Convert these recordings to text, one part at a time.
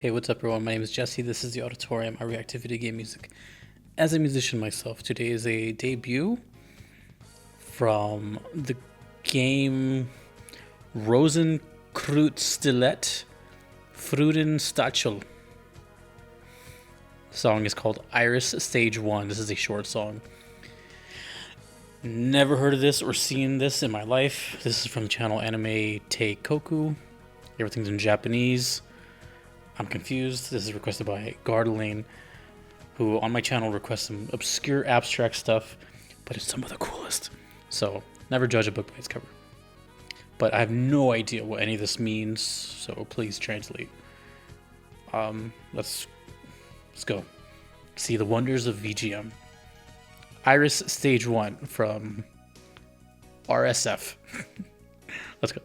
Hey, what's up, everyone? My name is Jesse. This is the Auditorium. I react to video game music. As a musician myself, today is a debut from the game RosenkreuzStilette Freudenstachel. The song is called Iris Stage 1. This is a short song. Never heard of this or seen this in my life. This is from the channel Anime Teikoku. Everything's in Japanese. I'm confused. This is requested by Gardelane, who on my channel requests some obscure abstract stuff, but it's some of the coolest. So never judge a book by its cover. But I have no idea what any of this means, so please translate. Let's go. See the wonders of VGM. Iris Stage 1 from RSF. Let's go.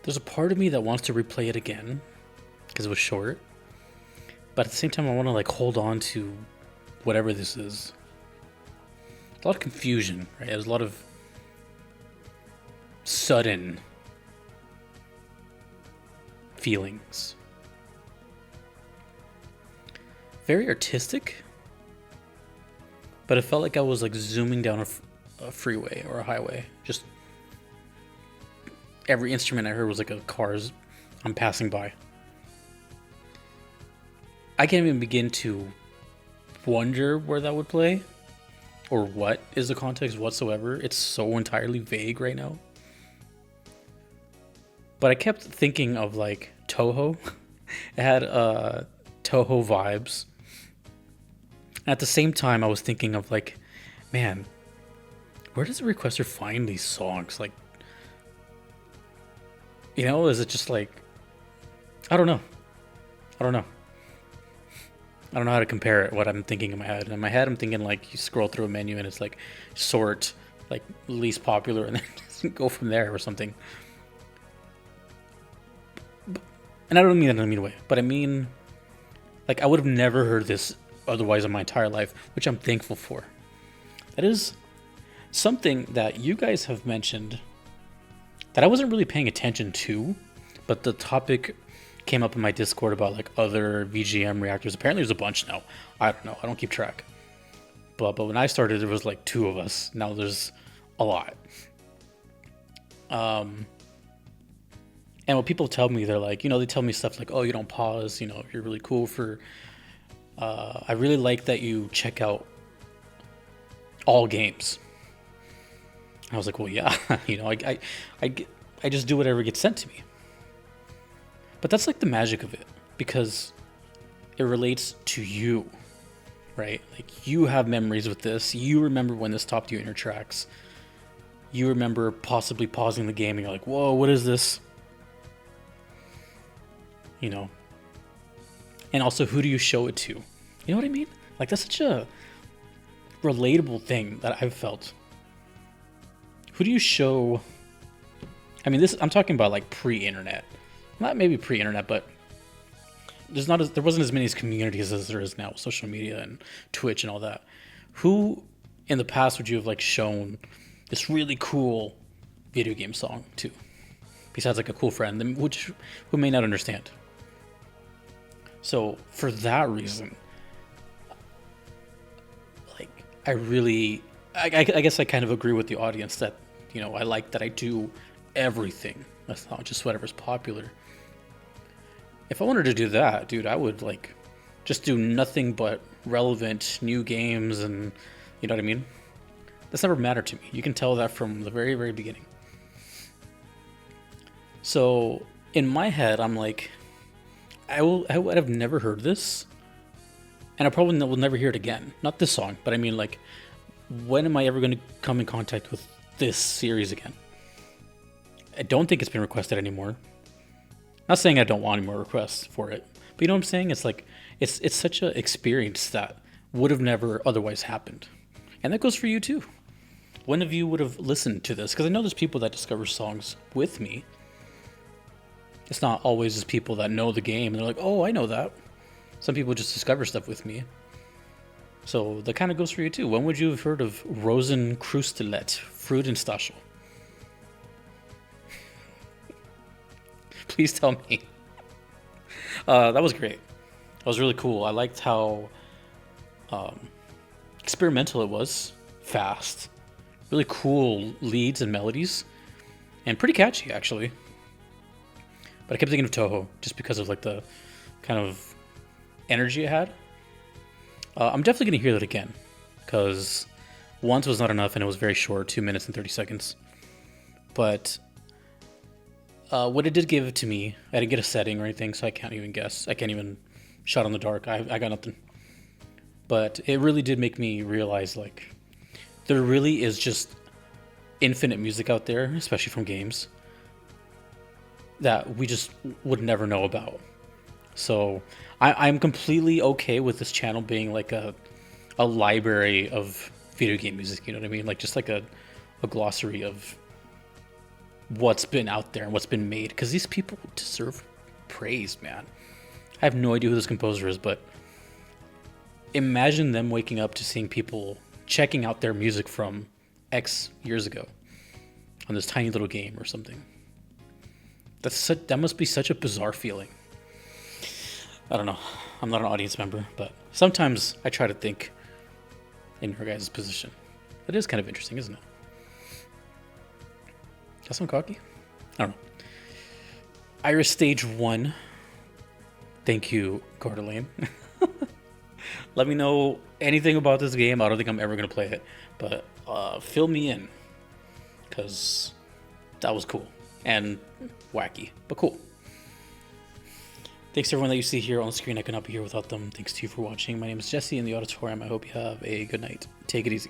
There's a part of me that wants to replay it again because it was short, but at the same time I want to like hold on to whatever this is. A lot of confusion, right? There's a lot of sudden feelings. Very artistic, but it felt like I was like zooming down a freeway or a highway. Just every instrument I heard was like a cars I'm passing by. I can't even begin to wonder where that would play or what is the context whatsoever. It's so entirely vague right now. But I kept thinking of like Toho. It had Toho vibes. At the same time, I was thinking of like, man, where does the requester find these songs? Like, you know, is it just like, I don't know. I don't know. I don't know how to compare it, what I'm thinking in my head. In my head, I'm thinking like you scroll through a menu and it's like sort, like least popular, and then go from there or something. And I don't mean that in a mean way, but I mean Like, I would have never heard this otherwise in my entire life, which I'm thankful for. That is something that you guys have mentioned that I wasn't really paying attention to, but the topic came up in my Discord about like other VGM reactors. Apparently there's a bunch now. I don't know. I don't keep track. But when I started, there was like 2 of us. Now there's a lot. And when people tell me, they're like, they tell me stuff like, oh, you don't pause, you're really cool for, I really like that you check out all games. I was like, well, yeah, I just do whatever gets sent to me. But that's like the magic of it, because it relates to you, right? Like, you have memories with this. You remember when this topped you in your tracks. You remember possibly pausing the game and you're like, whoa, what is this? And also, who do you show it to? You know what I mean? Like, that's such a relatable thing that I've felt. Who do you show? I mean, I'm talking about like pre-internet. Not maybe pre-internet, but there wasn't as many communities as there is now with social media and Twitch and all that. Who in the past would you have like shown this really cool video game song to? Besides like a cool friend, who may not understand. So for that reason, like, I guess I kind of agree with the audience that, I like that I do everything. That's not just whatever's popular. If I wanted to do that, dude, I would like just do nothing but relevant new games, and you know what I mean? That's never mattered to me. You can tell that from the very, very beginning. So in my head, I'm like, I would have never heard this, and I probably will never hear it again. Not this song, but I mean, like, when am I ever going to come in contact with this series again? I don't think it's been requested anymore. Not saying I don't want any more requests for it, but you know what I'm saying? It's like, it's such an experience that would have never otherwise happened. And that goes for you too. When of you would have listened to this? Because I know there's people that discover songs with me. It's not always just people that know the game and they're like, oh, I know that. Some people just discover stuff with me. So that kind of goes for you too. When would you have heard of RosenkreuzStilette Freudenstachel? Please tell me. That was great. That was really cool. I liked how experimental it was. Fast. Really cool leads and melodies. And pretty catchy, actually. But I kept thinking of Toho just because of like the kind of energy it had. I'm definitely going to hear that again, because once was not enough and it was very short, 2 minutes and 30 seconds. But what it did give to me, I didn't get a setting or anything, so I can't even guess. I can't even shot in the dark. I got nothing. But it really did make me realize, like, there really is just infinite music out there, especially from games, that we just would never know about. So I'm completely okay with this channel being like a library of video game music, you know what I mean? Like, just like a glossary of what's been out there and what's been made, because these people deserve praise, man. I have no idea who this composer is, but imagine them waking up to seeing people checking out their music from X years ago on this tiny little game or something. That must be such a bizarre feeling. I don't know. I'm not an audience member, but sometimes I try to think in your guys' position. That is kind of interesting, isn't it? Got some cocky? I don't know. Iris Stage 1. Thank you, Gardelane. Let me know anything about this game. I don't think I'm ever going to play it, but fill me in, because that was cool and wacky, but cool. Thanks to everyone that you see here on the screen. I could not be here without them. Thanks to you for watching. My name is Jesse in the auditorium. I hope you have a good night. Take it easy.